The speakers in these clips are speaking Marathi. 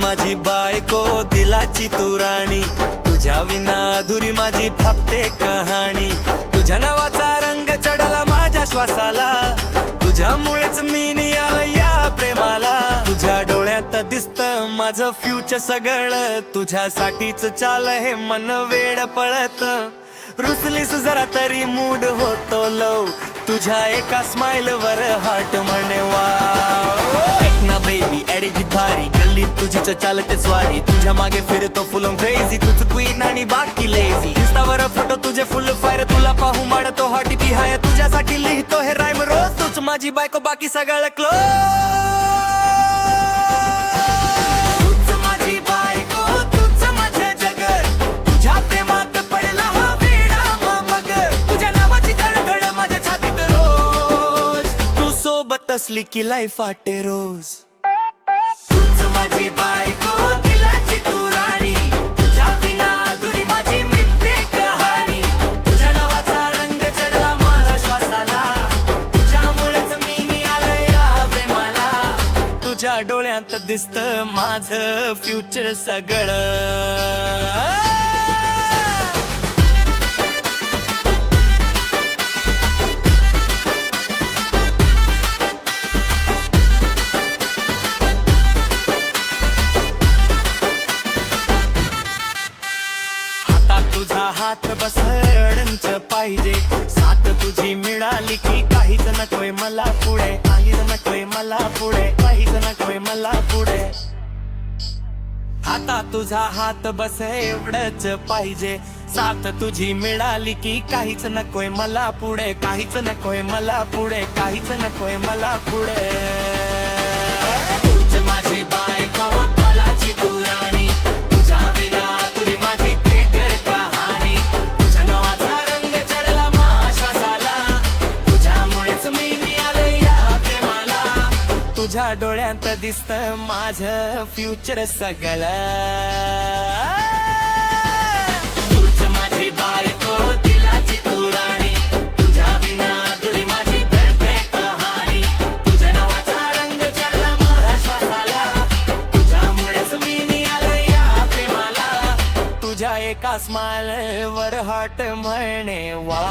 माझी बायको दिलाची तू राणी, तुझ्या विना अधुरी माझी फक्त कहाणी. तुझ्या नावाचा रंग चढला माझ्या श्वासाला, तुझ्यामुळेच मी नियाल या प्रेमाला. तुझ्या डोळ्यात दिसत माझं फ्युचर सगळं, तुझ्यासाठीच चाल हे मन वेड पळत. रुसलीस जरा तरी मूड होतो लो, तुझ्या एका स्माइल वर हार्ट म्हणे वाव. ऐक ना बेबी ॲडिजी भारी, गल्लीत तुझीच चालते स्वारी. तुझ्या मागे फिरतो फुल क्रेझी, तुझ क्वीन आणि बाकी लेझी. इंस्टावर फोटो तुझे फुल फायर, तुला पाहू माडतो हॉटी पी हाय. तुझ्यासाठी लिहितो हे राईम रोज, तूच माझी बायको बाकी सगळं क्लोज. असली की लाईफ वाटे रोज. तूच माझी बायको दिलाची तू राणी, तुझ्या विना अधुरी माझी मिळते कहाणी. तुझ्या नावाचा रंग चढला माझ्या श्वासाला, तुझ्यामुळेच मी नियालो या प्रेमाला. तुझ्या डोळ्यात दिसत माझं फ्युचर सगळं. तुझा हात बसडंच पाहिजे, साथ तुझी मिळाली की काहीच नकोय मला पुढे. काहीच नकोय मला पुढे, काहीच नकोय मला पुढे. हातात तुझा हात बस एवढंच पाहिजे, साथ तुझी मिळाली की काहीच नकोय मला पुढे. काहीच नकोय मला पुढे, काहीच नकोय मला पुढे. तुझ माझी बायको दिलाची तू राणी, तुझ्या विना तुझी माझी तुझ्या डोळ्यात दिसत माझं फ्युचर सगळं. तुझ माझी बायको दिलाची तू राणी, तुझ्या विना अधुरी माझी परफेक्ट कहाणी. तुझ्या नावाचा रंग चढला माझ्या श्वासाला, तुझ्यामुळेच मी नियालो या प्रेमाला. तुझ्या एका स्माइल वर हार्ट म्हणे वा.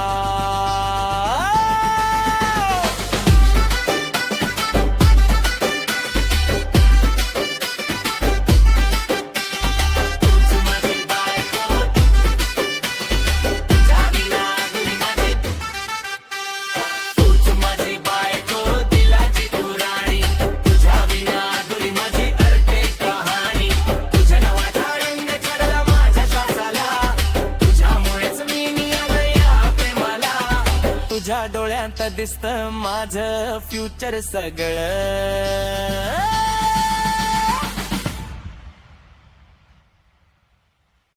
तुझ्या डोळ्यात दिसत माझं फ्युचर सगळं.